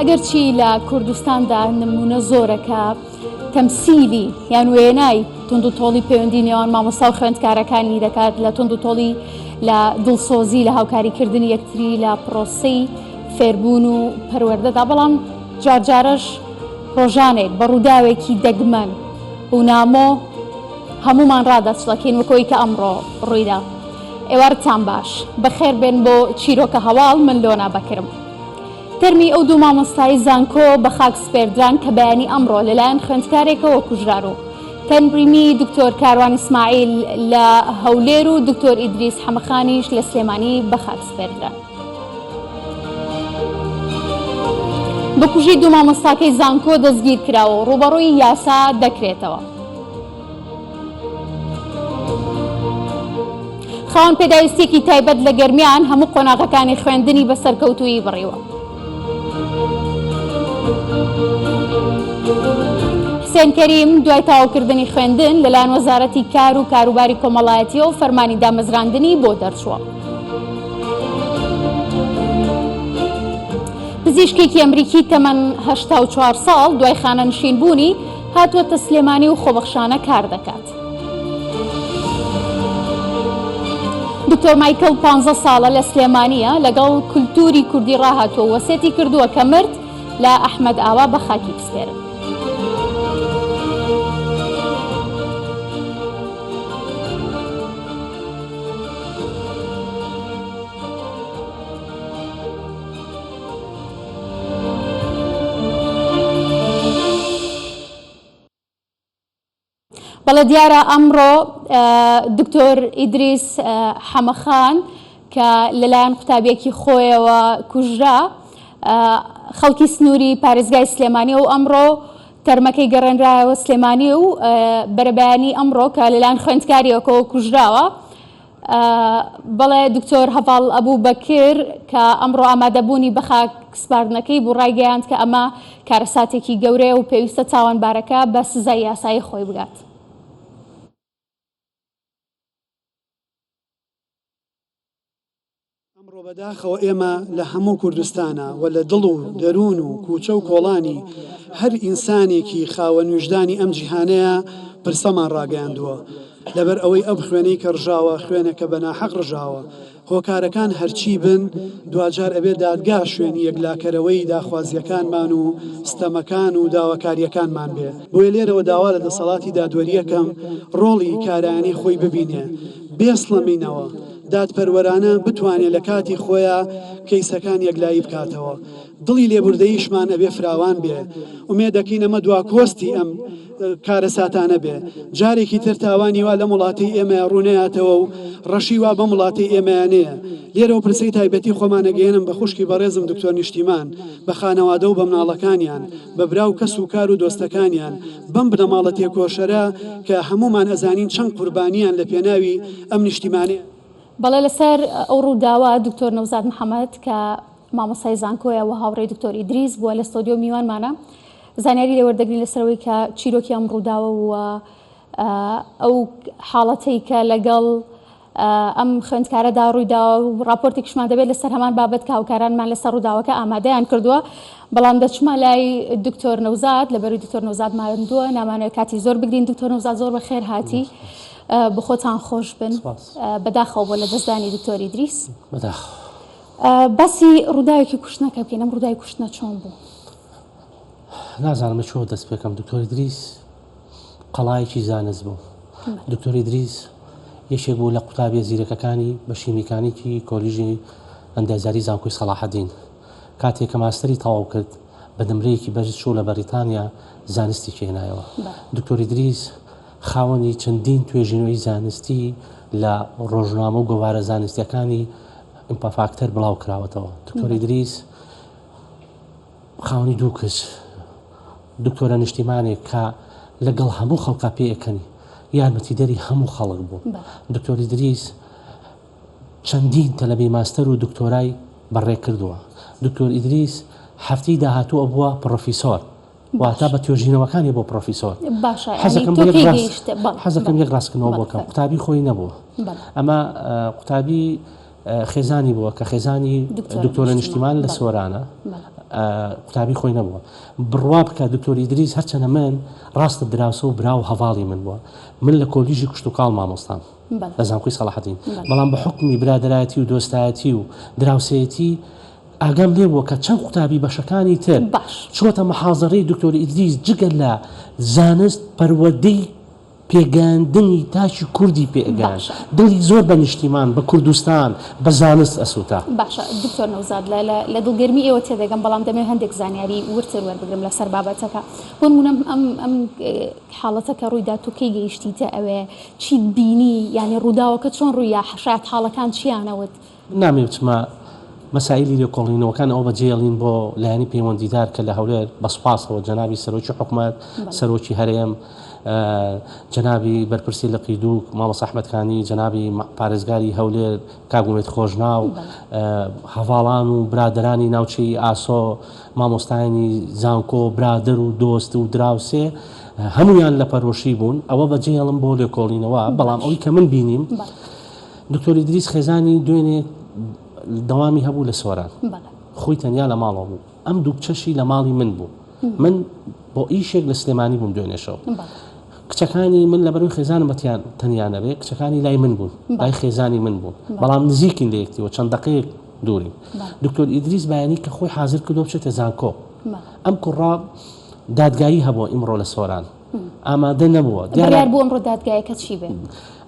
ئەگەرچی لە کوردستاندا نمونە زۆرەکە تەمسیلی یان وێنای تونند و تۆڵی پەیوەندی نێوان مامۆستا و خوێندکارەکانی دەکات لە تونند و تۆڵی لە دڵسۆزی لە هاوکاریکردنی یەکتری لە پرۆسەی فێربوون و پەروەردەدا. بەڵام جارجارەش ڕۆژانێک بە ڕووداوێکی دەگمەن و نامۆ هەمومان ڕادەچڵەکەین وەکەوەی کە ئەمڕۆ ڕوویدا. ئێوارتان باش، بەخێر بێن بۆ چیرۆکە هەواڵ. من لۆنا بەکرم. تەرمی ئەو دوو مامۆستای زانکۆ بە خاک سپێردران کە بەیانی ئەمڕۆ لەلایەن خوێندکارێکەوە کوژرار و تەنبریمی دکتۆر کاروان ئیسماعیل لە هەولێر و دکتۆر ئیدریس حەمەخانیش لە سلێمانی بە خاک سپێردران. بەکوژی دوو مامۆستاکەی زانکۆ دەستگیر کراوە و ڕوبەڕووی یاسا دەکرێتەوە. خاوەن پێداویستێکی تایبەت لە گەرمیان هەموو قۆناغەکانی خوێندنی بەسەرکەوتووی بڕیوە. حسێن کەریم دوای تاواکردنی خوێندن لەلایەن وەزارەتی کار و کاروباری کۆمەڵایەتیەوە و فەرمانی دامەزراندنی بۆ دەرچووە. پزیشکێکی ئەمریکی تەمەن 84 ساڵ دوای خانەنشین بوونی هاتووەتە سلێمانی و خۆبەخشانە کار دەکات. دکتۆر مایکل 15 ساڵە لە سلێمانیە لەگەڵ کولتوری کوردی ڕاهاتووە وەسێتی کردووە کە مرد لە ئەحمەد ئاوا بە خاکی بسپێرن. بەڵێ دیارە ئەمڕۆ دکتۆر ئیدریس حەمەخان کە لەلایەن قوتابیەکی خۆیەوە کوژرا خەڵکی سنووری پارێزگای سلێمانی و ئەمڕۆ تەرمەکەی گەڕێنرایەوە سلێمانی و بەرەبەیانی ئەمڕۆ کە لەلایەن خوێندکاریەکەوە کوژراوە. بەڵێ دکتۆر هەڤاڵ ئەبوو بەکر کە ئەمڕۆ ئامادەبوونی بە خاک سپاردنەکەی بۆ ڕایگەیاند کە ئەمە کارەساتێکی گەورەیە و پێویستە چاوەنبارەکە بە سزای یاسایی خۆی بگات. ئەمڕۆ بەداخەوە ئێمە لە هەموو کوردستانە و لە دڵ و دەروون و کوچە و کۆڵانی هەر ئینسانێکی خاوەن وجدانی ئەم جیهانەیە پرسەمان ڕاگەیاندووە لەبەر ئەوەی ئەو خوێنەی کە ڕژاوە خوێنێکە بە ناحەق ڕژاوە. هۆکارەکان هەرچی بن دوجار ئەبێ دادگا شوێنی یەکلاکەرەوەی داخوازیەکانمان و ستەمەکان و داواکاریەکانمان بێ. بۆیە لێرەوە داوا لە دەسەڵاتی دادوەریەکەم ڕۆڵی کارایانی خۆی ببینێ بێسڵەمینەوە دادپەروەرانە بتوانێت لە کاتی خۆیان کەیسەکان یەکلایی بکاتەوە. دڵی لێبوردەییشمان ئەبێ فراوان بێ. ئومێدەکەین ئەمە دوا کۆستی ئەم کارەساتانە بێ. جارێکی تر تاوانی وا لە وڵاتی ئێمە ڕوونەیاتەوە و ڕەشی وا بە وڵاتی ئێمەیانەیە. لێرەوە پرسەی تایبەتی خۆمانەگەێنم بە خوشکی بەڕێزم دکتۆر نیشتیمان بە خانەوادە و بە مناڵەکانیان بە برا و کەس و کار و دۆستەکانیان بەم بنەماڵە تێکۆشەرە کە هەمومان ئەزانین چەند قوربانیان لە پێناوی ئەم نیشتیمانەیە. بەڵێ لەسەر ئەو ڕووداوە دکتۆر نەوزاد محەممەد کە مامۆسای زانکۆیە و هاوڕێی دکتۆر ئیدریس بووە لە ستۆدیۆ میوانمانە زانیاری لێوەردەگرین لەسەرەوەی کە چیرۆکی ئەم ڕووداوە و ئەو حاڵەتەی کە لەگەڵ ئەم خوێندکارەدا ڕوویداوە و راپۆرتێکشمان دەبێت لەسەر هەمان بابەت کە هاوکارانمان لەسەر ڕووداوەکە ئامادەیان کردووە. بەڵام دەچمە لای دکتۆر نەوزاد لەبەروی دکتۆر نەوزاد ماندووە نامانەوێت کاتی زۆر بگرین. دکتۆر نەوزاد زۆر بەخێر هاتی بخۆتان خۆش بن بەداخەوە بۆ لە دەستدانی دکتۆر ئیدریس. باسی ڕووداوێکی کوشتنەکە بکەین. ئەم ڕووداوی کوشتنە چۆن بوو؟ نازانم چۆ دەست پێکەم. دکتۆر ئیدریس قەڵایەکی زانست بوو. دکتۆر ئیدریس یەکێک بوو لە قوتابیە زیرەکەکانی بەشی میکانیکی کۆلیژی ئەندازیاری زانکۆی سەلاحەدین. کاتێک کە ماستەری تەواو کرد بە نمرەیەکی بەرز چوو لە بەریتانیا زانستی هێنایەوە. دکتۆر ئیدریس خاوەنی چەندین توێژینەوەی زانستی لە ڕۆژنامە و گۆوارە زانستیەکانی ئیمپافاکتەر بڵاو کراوەتەوە. دکتۆر ئیدریس خاوەنی دوو کەس دکتۆرە نیشتیمانێک کە لەگەڵ هەموو خەڵکا پێەکەنی یارمەتیدەری هەموو خەڵک بوو. دکتۆر ئیدریس چەندین تەلەبەی ماستەر و دکتۆرای بەڕێ کردووە. دکتۆر ئیدریس هەفتەی داهاتووە بووە پرۆفیسۆر واتە بە توێژینەوەکانی بۆ پرۆفیسۆر. حەزەکەم یەک ڕاستکردنەوە بۆکەم. قوتابی خۆی نەبووە. ئەمە قوتابی خێزانی بووە کە خێزانی دکتۆرە نیشتیمان لە سۆرانە قوتابی خۆی نەبووە بڕوا بکە دکتۆر ئیدریس هەرچەنە من ڕاستە دراوسە و برا و هەواڵی من بووە من لە کۆلیژی کشت و کاڵ مامۆستام لە زانکۆی سەلاحەدین بەڵام بە حکمی برادەرایەتی و دۆستایەتی و دراوسەیەتی ئاگام لێ بووە کە چەند قوتابی بەشەکانی تر چۆتە مەحاضەرەی دکتۆر ئیدریس جگەل لە زانست پەروەردەی پێگەاندنی تاچی کوردی پێگەان دڵی زۆر بە نیشتیمان بە کوردستان بە زانست ئەسووتا باشە دکتۆر نەوزاد لە دڵگەرمی ئێوە تێدەگەم بەڵام دەمێ هەندێک زانیاری ورتر وەربگرم لەسەر بابەتەکە بۆ نمونە ئەم حاڵەتە کە ڕوویدا تۆ کەی گەیشتیتە ئەوێ چیت بینی یعنی ڕووداوەکە چۆن ڕوویە حەشایەت حاڵەکان چیانەوت نامێوتمە مەسائلی لێکۆڵینەوەکان ئەو بەجێڵین بۆ لایەنی پەیوەندیدار کە لە هەولێر بەسپاسەوە جەنابی سەرۆکی حکوومەت سەرۆکی هەرێم جەنابی بەرپرسی لە قیدووک مامۆستا ئەحمەدکانی جەنابی پارێزگاری هەولێر کاگومێت خۆشناو هەواڵان و برادرانی ناوچەی ئاسۆ مامۆستایانی زانکۆ برادر و دۆست و دراوسێ هەمویان لە پەرۆشی بوون ئەوە بەجێڵم بۆ لێکۆڵینەوە بەڵام ئەوی کە من بینیم دکتۆر ئیدریس خێزانی دوێنێ دەوامی هەبوو لە سۆران خۆی تەنیا لە ماڵەوە بوو ئەم دوو کچەشی لە ماڵی من بوو من بۆ ئیشێک لە سلێمانی بووم دوێنێشەوە کچەکانی من لە بەروی خێزانم بەتیان تەنیانەبێ کچەکانی لای من بوون لای خێزانی من بوون بەڵام نزیکین لە یەکتیەوە چەند دقەیەک دووریم دکتۆر ئیدریس بەیانی کە خۆی حازر کردو بچێتە زانکۆ ئەم کوڕا دادگایی هەبووە ئیمڕۆ لە سۆران ئامادە نەبووە دیار بوو ئەمڕۆ دادگایەکە چی بێ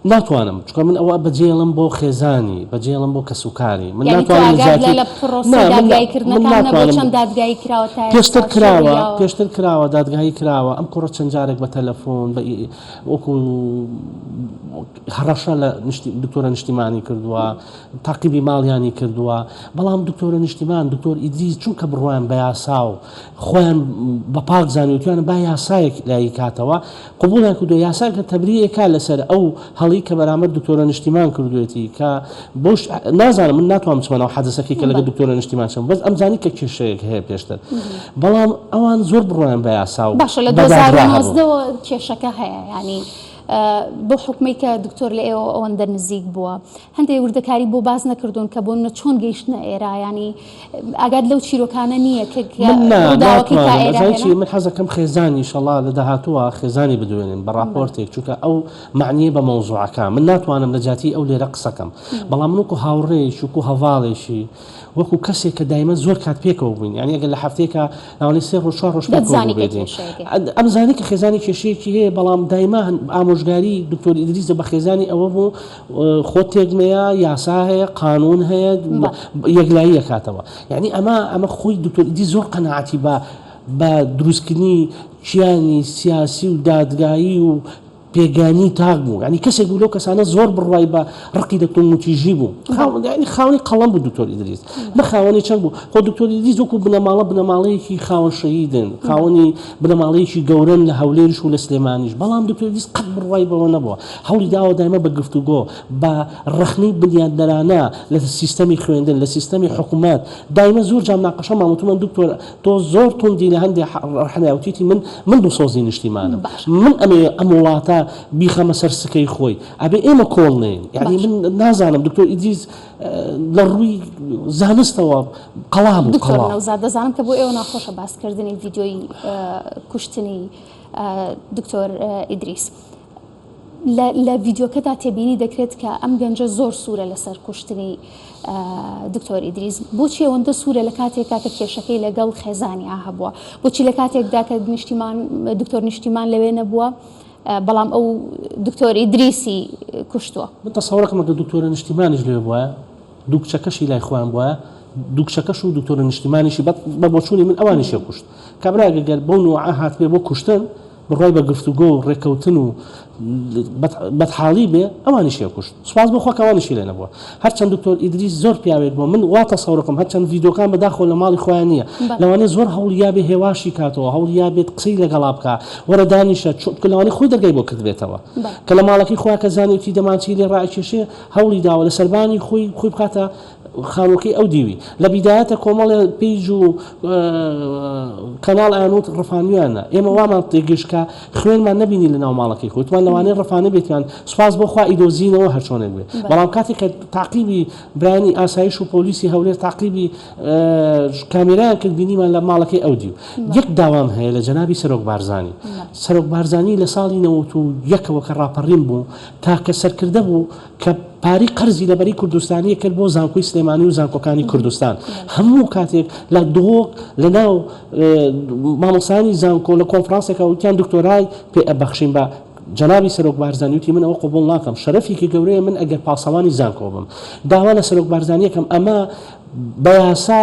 ناتوانم چکە من ئەوە بەجێڵم بۆ خێزانی بەجێڵم بۆ کەسوکاری من پێشتر کراوە دادگایی کراوە ئەم کوڕە چەند جارێک بە تەلەفۆن وەکو هەڕەشە لە دکتۆرە نیشتیمانی کردووە تاقیبی ماڵیانی کردووە بەڵام دکتۆرە نیشتیمان دکتۆر ئیدریس چونکە بڕوایان بە یاسا و خۆیان بە پاک زانیوتیان با یاسایەک لای کاتەوە قبولیان کردو یاساکە تەبریەکە لەسەر ئەو هەڵی کە بەرامبەر دکتۆرە نیشتیمان کردوێتی کە بۆش نازانم من ناتوانم بچمەوە حەدەسەکەی کە لەگە دکتۆرە نیشتیمان چم بەس ئەمزانی کە کێشەیەک هەیە پێشتر بەڵام ئەوان زۆر بڕوایان بە یاسا و باشە لە 2019 کێشەکە هەیە ینی بۆ حکومەی کە دکتۆر لە ئێوە ئەوەندە نزیک بووە هەندێک وردەکاری بۆ باز نەکردوون کە بۆ چۆن گەیشتنە ئێرە ینی ئاگاد لەو چیرۆکانە نییە من حەزەکەم خێزانی ئینشەڵا لە داهاتووە خێزانی بدوێنین بە راپۆرتێک چونکە ئەو معنیە بە مەوزوعەکە من ناتوانم لە جاتی ئەو لێرە قسەکەم بەڵام من وەکو هاوڕێیش وەکو هەواڵێکی وەکو کەسێک کە دایمە زۆر کات پێکەوە بووین یعنی ئەگەر لە هەفتەیەکە ناوەی 3 ڕۆژ 4 ڕۆژ بێتین ئەم زانی کە خێزانی کێشەیەکی هەیە بەڵام دایما ئامۆژگاری دکتۆر ئیدریس بە خێزانی ئەوە بوو خۆت تێگمەیە یاسا هەیە قانون هەیە یەکلایی کاتەوە یعنی ئەمە خۆی دکتۆر ئیدریس زۆر قەناعەتی بە دروستکردنی ژیانی سیاسی و دادگایی و پێگانی تاک بوو ینی کەسێک بوو لەو کەسانە زۆر بڕوای بە ڕقی دەکتۆموتیژی بوو خاوەنی قەڵەم بوو دکتۆر ئیدریس نە خاوەنی چەند بوو خۆ دکتۆر ئیدریس وەکو بنەماڵەیەکی خاوەن شەهیدن خاوەنی بنەماڵەیەکی گەورەن لە هەولێرش و لە سلێمانیش بەڵام دکتۆر ئیدریس قەت بڕوای بەوە نەبووە هەوڵی داوە دایمە بە گفتوگۆ بە ڕخنەی بنیادنەرانە لە سیستەمی خوێندن لە سیستەمی حکوومەت دایمە زۆر جام ناقەشە مامۆتومە دکتۆر تۆ زۆر توندی لە هەندێک ڕحناوتیتی من دووسۆزی نیشتیمانم من ئەم وڵاتە بیخەمە سەر سکەی خۆی ئەبێ ئێمە کۆڵنین یعنی من نازانم دکتۆر ئیدریس لە ڕووی زانستەوە قەڵام نەوزاد دەزانم کە بۆ ئێوە ناخۆشە باسکردنی ڤیدیۆی کوشتنی دکتۆر ئیدریس لە ڤیدیۆکەدا تێبینی دەکرێت کە ئەم گەنجە زۆر سوورە لەسەر کوشتنی دکتۆر ئیدریس بۆچی ئەوەندە سوورە لە کاتێکا کە کێشەکەی لەگەڵ خێزانی هەبووە بۆچی لە کاتێکدا کە دکتۆر نیشتیمان لەوێ نەبووە بەڵام ئەو دکتۆر ئیدریسی کوشتووە من تەسەوڕەکەم کە دکتۆرە نیشتیمانیش لێ بووە دوو کچەکەشی لای خۆیان بووە دوو کچەکەش و دکتۆرە نیشتیمانیشی بە بۆچوونی من ئەوانیشیە کوشت کابراگە گەر بەو نوعە هات بێ بۆ کوشتن بڕای بە گفتوگۆ و ڕێکەوتن و بەدحاڵی بێ ئەوانیشیە کوشت سوپاس بۆ خۆک ئەوانیشی لێ نەبووە هەرچەند دکتۆر ئیدریس زۆر پیاوێت بووە من وا تەسەوڕەکەم هەرچەند ڤیدیۆکان بەداخۆ لە ماڵی خۆیان نییە لەوانەیە زۆر هەوڵیا بێ هێواشی کاتەوە هەوڵیا بێت قسەی لەگەڵا بکە وەرە دانیشە چونکە لەوانەیە خۆی دەرگای بۆ کردبێتەوە کە لە ماڵەکەی خۆیان کە زانیوتی دەمانچی لێ ڕائکێشێ هەوڵی داوە لە سەربانی خۆی بکاتە خانووکەی ئەو دیوی لە بیدایەتە کۆمەڵێ پیج و کەناڵ ئاانوت ڕفانویانە ئێمە وامان تێگەشکە خوێنمان نبینی لە ناو ماڵەکەی کوتمان لەوانەیە ڕفانە بێتیان سوپاس بۆ خوا ئیدۆزینەوە هەرچۆنێک بێ بەڵام کاتێک کە تاقیبی برانی ئاسایش و پۆلیسی هەولێر تاقیبی کامێرایان کرد بینیمان لە ماڵەکەی ئەو دیو یەک داوام هەیە لە جەنابی سەرۆک بارزانی سەرۆک بارزانی لە ساڵی 91ەوە کە ڕاپەڕین بوو تا کە سەرکردە بوو کە پاری قەرزی لەبەری کوردستانی کرد بۆ زانکۆی سلێمانی و زانکۆکانی کوردستان هەموو کاتێک لە دۆک لە ناو مامۆسانی زانکۆ لە کۆنفرانسێکە وتیان دکتۆرای پێ ئەبەخشین بە جەنابی سەرۆک بارزانی وتی من ئەوە قبول ناکەم شەرەفێکی گەورەیە من ئەگەر پاسەوانی زانکۆ بم داوا لە سەرۆک بارزانیەکەم ئەمە بە یاسا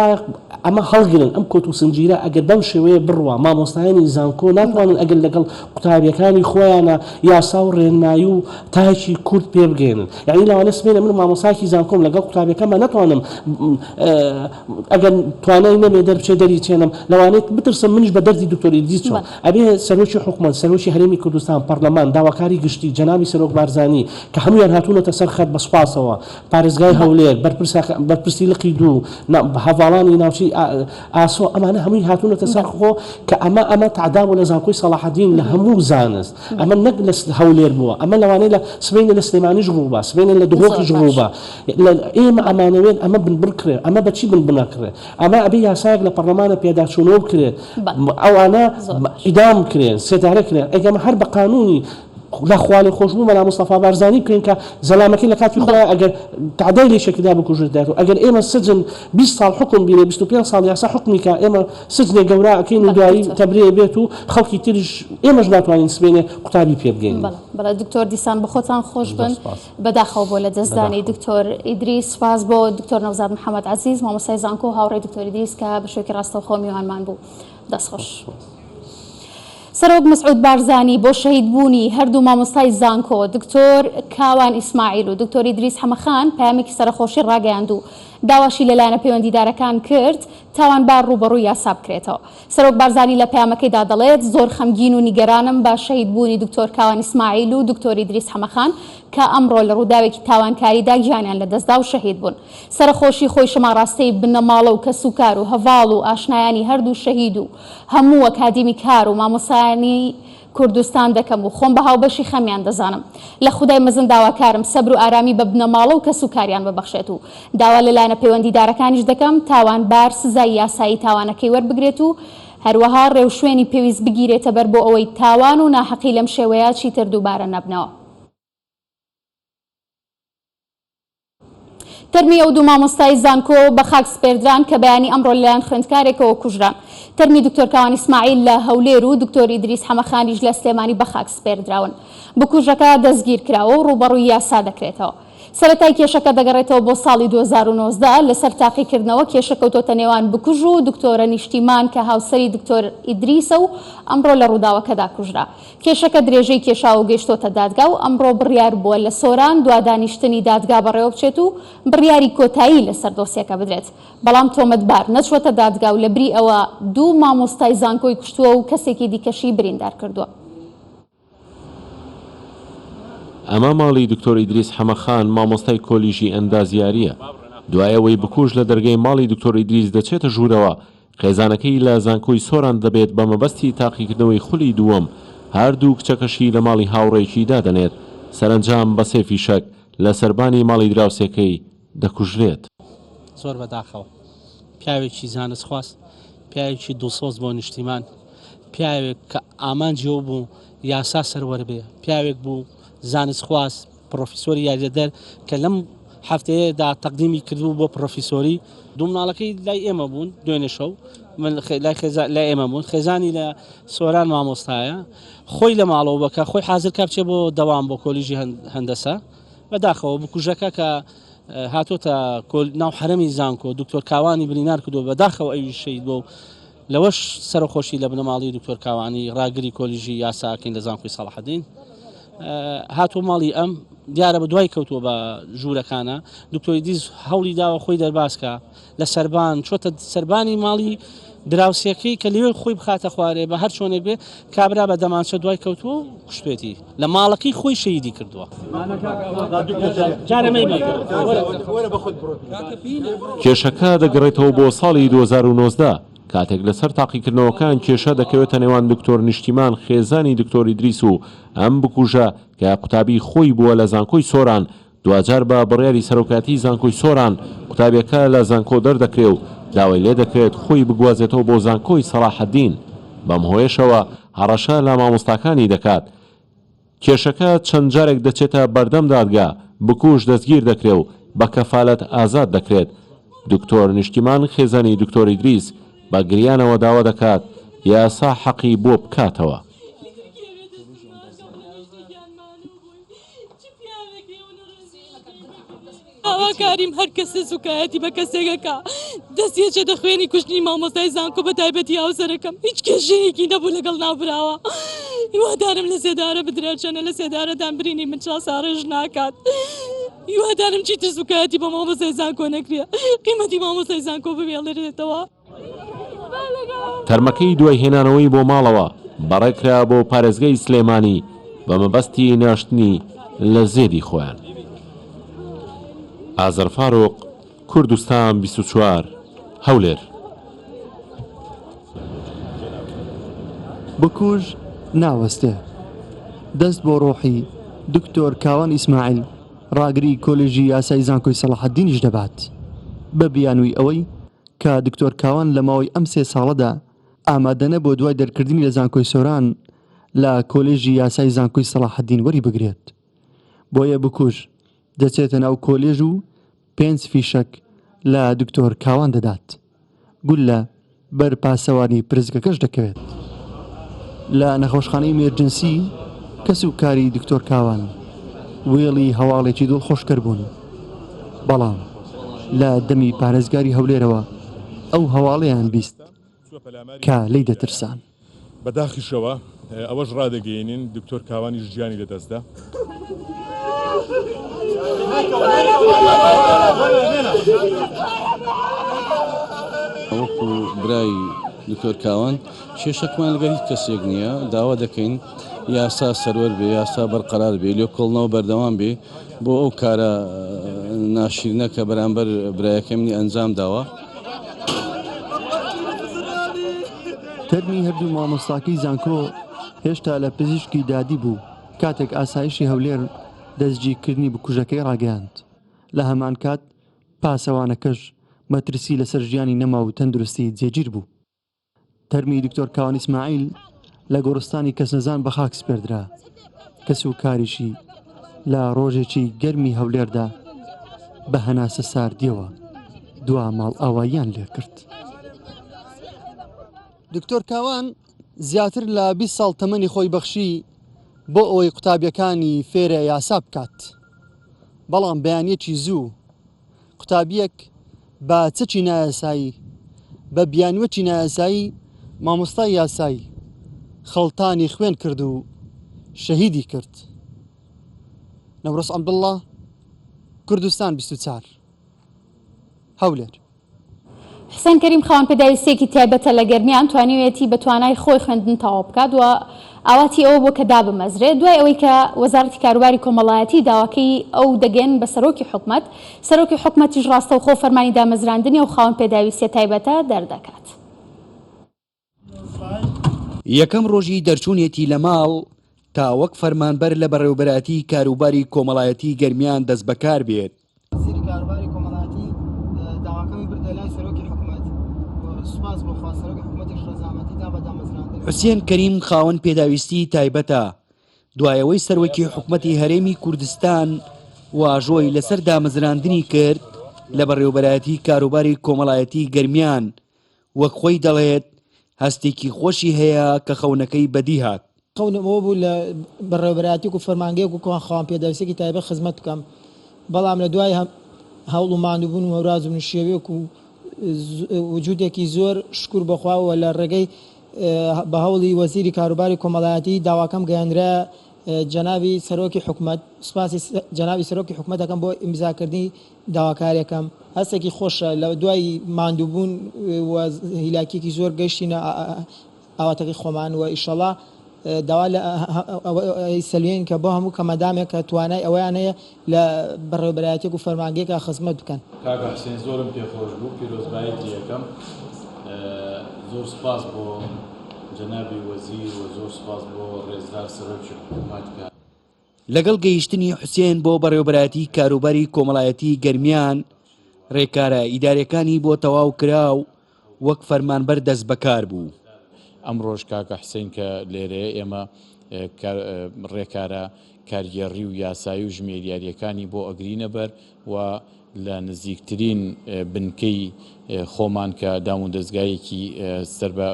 ئەمە هەڵگرن ئەم کۆت و سنجیرە ئەگەر بەم شێوەیە بڕوە مامۆستایانی زانکۆ ناتوانن ئەگەر لەگەڵ قوتابیەکانی خۆیانە یاسا و ڕێنمایی و تاکی کورد پێ بگەێنن یعنی لەوانە سبێنە من مامۆساکی زانکۆم لەگەڵ قوتابیەکەمە ناتوانم ئەگەر توانای نەبێ دەربچێ دەریچێنم لەوانێت بترسم منیش بە دەردی دکتۆری دیچەوە ئەبێ سەرۆکی حکومەت سەرۆکی هەرێمی کوردستان پەرلەمان داواکاری گشتی جەنابی سەرۆک بارزانی کە هەمویان هاتوونەتە سەر خەت بەسپاسەوە پارێزگای هەولێر بەرپرسی لقی دوو هەڤاڵانی ناوچی ئاسۆ ئەمانە هەمووی هاتوونەتە سەر خۆ کە ئەمە تعدام و لە زانکۆی سەلاحەدین لە هەموو زانست ئەمە نەک لە هەولێر بووە ئەمە لەوانەیە لە سبەینە لە سلێمانیش ڕووبە سبەینە لە دهۆکیش ڕووبە ئێمە ئەمانەوێن ئەمە بنبڕکرێ ئەمە بەچی بنبنەکرێ ئەمە ئەبێ یاسایەک لە پەرلەمانە پێداچوونەوە بکرێت ئەوانە ئیدام کرێن سێدارە کرێن ئەگەمە هەر بە قانونی لە خوالی خۆشببوو مەلا مستەفا بارزانی بکەین کە زەلامەکەی لە کاتی خۆیان ئەگەر تعدای لێشێکدا بکوژێتداتەوە ئەگەر ئێمە سجن 20 ساڵ حکم بینێ 25 ساڵ یاسا حکمی کە ئێمە سجنێ گەورە ئەکەین و دوایی تەبرێ بێت و خەڵکی تریش ئێمەش ناتوانین سبێنێ قوتابی پێ بگەین بەڵێ دکتۆر دیسان بە خۆتان خۆش بن بەداخەوە بۆ لە دەستدانی دکتۆر ئیدریس سپاس بۆ دکتۆر نەوزاد محەممەد عەزیز مامۆستای زانکۆ هاوڕێی دکتۆر ئیدریس کە بە شوێکی ڕاستەوخۆ میوانمان بوو دەستخۆش سەرۆک مسعود بارزانی بۆ شەهیدبوونی هەردوو مامۆستای زانکۆ دکتۆر کاوان ئیسماعیل و دکتۆر ئیدریس حەمەخان پامێکی سەرخۆشی ڕاگەیاند و داواشی لەلایەنە پەیوەندیدارەکان کرد تاوانبار ڕوبەڕووی یاسا بکرێتەوە سەرۆک بارزانی لە پەیامەکەیدا دەڵێت زۆر خەمگین و نیگەرانم بە شەهیدبوونی دکتۆر کاوان ئیسماعیل و دکتۆر ئیدریس حەمەخان کە ئەمڕۆ لە ڕووداوێکی تاوانکاریدا گیانیان لەدەستدا و شەهید بوون سەرخۆشی خۆی شەماڕاستەی بنەماڵە و کەسوکار و هەڤاڵ و ئاشنایانی هەردوو شەهید و هەموو ئەکادیمی کار و مامۆسایانی کوردستان دەکەم و خۆم بە هاوبەشی خەمیان دەزانم لە خودای مەزن داواکارم سەبر و ئارامی بە بنەماڵە و کەسوکاریان ببەخشێت و داوا لەلایەنە پەیوەندیدارەکانیش دەکەم تاوانبار سزای یاسایی تاوانەکەی وەربگرێت و هەروەها ڕێوشوێنی پێویست بگیرێتە بەر بۆ ئەوەی تاوان و ناحەقی لەم شێوەیە چیتر دووبارە نەبنەوە تەرمی ئەو دوو مامۆستای زانکۆ بە خاک سپێردران کە بەیانی ئەمڕۆ لەلایەن خوێندکارێکەوە کوژران تەرمی دکتۆر کاوان ئیسماعیل لە هەولێر و دکتۆر ئیدریس حەمەخانیش لە سلێمانی بە خاک سپێردراون بکوژەکە دەستگیر کراوە و ڕوبەڕووی یاسا دەکرێتەوە سەرەتای کێشەکە دەگەڕێتەوە بۆ ساڵی 2019 لەسەر تاقیکردنەوە کێشەکەوتۆتە نێوان بکوژ و دکتۆرە نیشتیمان کە هاوسەری دکتۆر ئیدریسە و ئەمڕۆ لە ڕووداوەکەدا کوژرا کێشەکە درێژەی کێشاو و گەیشتۆتە دادگا و ئەمڕۆ بڕیار بووە لە سۆران دوادانیشتنی دادگا بەڕێوە بچێت و بڕیاری کۆتایی لەسەر دۆسیەکە بدرێت بەڵام تۆمەتبار نەچوەتە دادگا و لەبری ئەوە دوو مامۆستای زانکۆی کوشتووە و کەسێکی دیکەشی بریندار کردووە ئەمە ماڵی دکتۆر ئیدریس حەمەخان مامۆستای کۆلیژی ئەندازیاریە دوایەوەی بکوژ لە دەرگای ماڵی دکتۆر ئیدریس دەچێتە ژوورەوە خێزانەکەی لە زانکۆی سۆران دەبێت بە مەبەستی تاقیکردنەوەی خولی دووەم هەردوو کچەکەشی لە ماڵی هاوڕێکی دادەنێت سەرنجام بە سێفی شەک لە سەربانی ماڵی دراوسێکەی دەکوژرێت زۆر بەداخەوە پیاوێکی زانست خواست پیاوێکی دڵسۆز بۆ نیشتیمان پیاوێک کە ئامانجیەوە بوو یاسا سەروەربێ پیاوێک بوو زانست خواست پرۆفیسۆری یاریدەر کە لەم هەفتەیەدا تەقدیمی کردبوو بۆ پرۆفیسۆری دوو مناڵەکەی لای ئێمە بوون دوێنێ شەو لای ئێمە بوون خێزانی لە سۆران مامۆستایە خۆی لە ماڵەوە بکە خۆی حازرکە بچێ بۆ دەوام بۆ کۆلیژی هەندەسە بەداخەوە بکوژەکە کە هاتۆتە ناو حرەمی زانکۆ دکتۆر کاوانی بریندار کردو بەداخەوە ئەوی شەید بۆ لەوەش سەرخۆشی لە بنەماڵی دکتۆر کاوانی ڕاگری کۆلیژی یاساکەین لە زانکۆی سەلاحەدین هاتۆ ماڵی ئەم دیارە بە دوای کەوتووە بە ژوورەکانە دکتۆری دیز هەوڵی داوە خۆی دەرباسکە لە سەربان چۆتە سەربانی ماڵی دراوسەکەی کە لێوێ خۆی بخاتە خوارێ بە هەر چۆنێک بێ کابرا بە دەمانچە دوای کەوتووە و کوشتێتی لە ماڵەکەی خۆی شەیدی کردووە. کێشەکە دەگەڕێتەوە بۆ ساڵی 2019 کاتێک لەسەر تاقیکردنەوەکان کێشە دەکەوێتە نێوان دکتۆر نیشتیمان خێزانی دکتۆر ئیدریس و ئەم بکوژە کە قوتابی خۆی بووە لە زانکۆی سۆران دوجار بە بڕیاری سەرۆکاتی زانکۆی سۆران قوتابیەکە لە زانکۆ دەردەکرێ و داوای لێ دەکرێت خۆی بگوازێتەوە بۆ زانکۆی سەلاحەدین بەم هۆیشەوە هەڕەشە لە مامۆستاکانی دەکات. کێشەکە چەند جارێک دەچێتە بەردەم دادگا بکوژ دەستگیر دەکرێت و بە کەفالەت ئازاد دەکرێت. دکتۆر نیشتیمان خێزانی دکتۆر ئیدریس بە گریانەوە داوا دەکات یاسا حەقی بۆ بکاتەوە. ئاواکاریم هەر کەسە سوکایەتی بە کەسێکەکە دەستێچە دەخوێنی کوشتنی مامۆستای زانکۆ بە تایبەتی هاوسەرەکەم هیچ کێشەیەکی نەبوو لەگەڵ ناوبراوە. هیوادارم لە سێدارە بدرێچەنە لە سێدارەدان برینی من چا ساڕێژ ناکات. هیوادارم چیتر سوکایەتی بە مامۆستای زانکۆ نەکرێ قیمەتی مامۆستای زانکۆ ببێڵێتەوە. تەرمەکەی دوای هێنانەوەی بۆ ماڵەوە بەڕێکرا بۆ پارێزگای سلێمانی بە مەبەستی ناشتنی لە زێدی خۆیان. ئازەر فاروق، کوردستان 24 هەولێر. بکوژ ناوەستێ دەست بۆ ڕۆحی دکتۆر کاوان ئیسماعیل ڕاگری کۆلێژی یاسای زانکۆی سەلاحەدینیش دەبات بە بیانووی ئەوەی کە دکتۆر کاوان لە ماوەی ئەم 3 ساڵەدا ئامادەنە بۆ دوای دەرکردنی لە زانکۆی سۆران لە کۆلێژی یاسای زانکۆی سەلاحەدین وەری بگرێت. بۆیە بکوژ دەچێتە ناو کۆلێژ و 5 فیشک لە دکتۆر کاوان دەدات. گول لە بەر پاسەوانی پرزگەکەش دەکەوێت. لە نەخۆشخانەی مێرجنسی کەس و کاری دکتۆر کاوان وێڵی هەواڵێکی دڵخۆشکەر بوون، بەڵام لە دەمی پارێزگاری هەولێرەوە ئەو هەواڵەیان بیست کە لی دەترسان. بەداخیشەوە ئەوەش ڕادەگەینین دکتۆر کاوانیش گیانی لەدەستدا. وەکو برای دکتۆر کاوان کێشەکمان لەگەڵ هیچ کەسێک نییە، داوا دەکەین یاسا سەروەر بێ، یاسا بەرقەرار بێ، لێ کۆڵنەوە بەردەوام بێ بۆ ئەو کارە ناشرینە کە بەرامبەر برایەکەمنی ئەنجام داوە. تەرمی هەردوو مامۆستاکەی زانکۆ هێشتا لە پزیشکی دادی بوو کاتێک ئاسایشی هەولێر دەستگیرکردنی بکوژەکەی ڕاگەیاند. لە هەمان کات پاسەوانەکەش مەترسی لەسەر ژیانی نەما و تەندروستی جێگیر بوو. تەرمی دکتۆر کاوان ئیسماعیل لە گۆڕستانی کەسنەزان بە خاک سپێردرا. کەس و کاریشی لە ڕۆژێکی گەرمی هەولێردا بە هەناسە ساردیەوە دوا ماڵ ئاواییان لێ کرد. دکتۆر کاوان زیاتر لە 20 ساڵ تەمەنی خۆی بەخشی بۆ ئەوەی قوتابیەکانی فێرە یاسا بکات، بەڵام بەیانیەکی زوو قوتابیەک بە چەکی نایاسایی بە بیانوەکی نایاسایی مامۆستای یاسایی خەڵتانی خوێن کرد و شەهیدی کرد. نەورەس عەبدوڵڵا، کوردستان 24 هەولێر. حسەن کەریم خاوەن پێداویستێکی تایبەتە لە گەرمیان توانیوێتی بە توانای خۆی خوێندن تەواو بکات و ئاواتی ئەوە بۆ کە دابمەزرێت دوای ئەوەی کە وەزارەتی کاروباری کۆمەڵایەتی داواکەی ئەو دەگەن بە سەرۆکی حکومەت، سەرۆکی حکومەتیش ڕاستە و خۆ فەرمانی دامەزراندنی و خاوەن پێداویستیە تایبەتە دەردەکات. یەکەم ڕۆژی دەرچوونێتی لە ماڵ تا وەک فەرمانبەر لە بەڕێوەبەراتی کاروباری کۆمەڵایەتی گەرمیان دەست بەکار بێت. کاروباری کۆمەڵایەتی داواکەمی بردە لای سەرۆکی حکومەت سوپاس بۆ خوا سەرۆکی حکومەتیش ڕەزامەتیدا بە دامەزراندن. حوسێن کەریم خاوەن پێداویستی تایبەتە دوایەوەی سەرۆکی حکومەتی هەرێمی کوردستان واژۆی لەسەر دامەزراندنی کرد لە بەڕێوەبەراتی کاروباری کۆمەڵایەتی گەرمیان وەک خۆی دەڵێت هەستێکی خۆشی هەیە کە خەونەکەی بەدی هات. خەونەوە بوو لە بەڕێوەبەراتی و فەرمانگەیەک و خاوەن پێداویستێکی تایبەت خزمەت بکەم، بەڵام لە دوای هەوڵ و ماندووبوون و هەوراز بوون شێوەیەک و وجودێکی زۆر شکر بەخواوە لە ڕێگەی بە هەوڵی وەزیری کاروباری کۆمەڵایەتی داواکەم گەیاندرا جەنابی سەرۆکی حکومەت سوپاسی جەنابی سەرۆکی حکومەتەکەم بۆ ئیمزاکردنی داواکاریەکەم هەستێکی خۆشە لە دوای ماندووبوون هیلاکیێکی زۆر گەشتینە ئاواتەکەی خۆمان و ئیشەڵا داوا لە سەلوێن کە بۆ هەموو کەمەدامێک کە توانای ئەویان هەیە لە بەڕێوەبەرایەتێک و فەرمانگەیەکە خزمەت بکەن. کاکە حسێن زۆرم پێخۆش بوو پیرۆزبایەتی یەکەم زۆر سپاس بۆ جەنابی وەزیر و زۆر سپاس بۆ ڕێزدار سەرۆکی حکوومەت. لەگەڵ گەیشتنی حوسێن بۆ بەڕێوەبەرایەتی کاروباری کۆمەڵایەتی گەرمیان ڕێکارە ئیدارەکانی بۆ تەواو کراو وەک فەرمانبەر دەست بەکار بوو. ئەمڕۆژ کاکە حسێن کە لێرەیە ئێمە ڕێکارە کارگێڕی و یاسایی و ژمێریاریەکانی بۆ ئەگرینە بەر و لە نزیکترین بنکەی خۆمان کە دام و دەستگایەکی سەر بە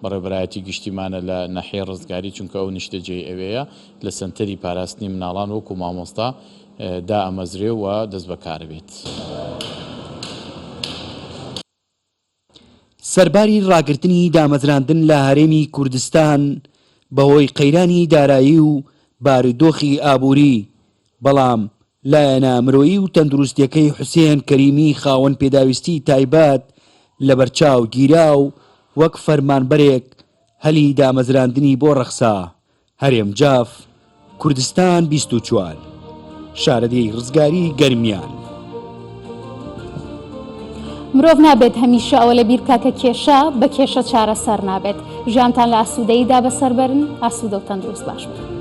بەڕێوەبەرایەتی گشتیمانە لە ناحیەی ڕزگاری چونکە ئەو نیشتە جێی ئەوەیە لە سنتەری پاراستنی مناڵان وەکو مامۆستا دا ئەمەزرێ و دەست بەکار بێت. سەرباری ڕاگررتنی دامەزراندن لە هەرێمی کوردستان بەهۆی قەیرانی دارایی و بارودۆخی ئابووری بەڵام لایەنە مرۆیی و تەندروستیەکەی حوسێن کەریمی خاوەن پێداویستی تایبەت لە بەرچاو گیرا و وەک فەرمانبەرێک هەلی دامەزراندنی بۆ ڕەخسا هەرێم جاف کوردستان 24 شارەدەی ڕزگاری گەرمیان. مرۆڤ نابێت هەمیشە ئەوە لە بیرکە کە کێشە بە کێشە چارەسەر نابێت. ژیانتان لە ئاسوودەییدا بەسەر بەرن، ئاسوودە و تەندروست باش بن.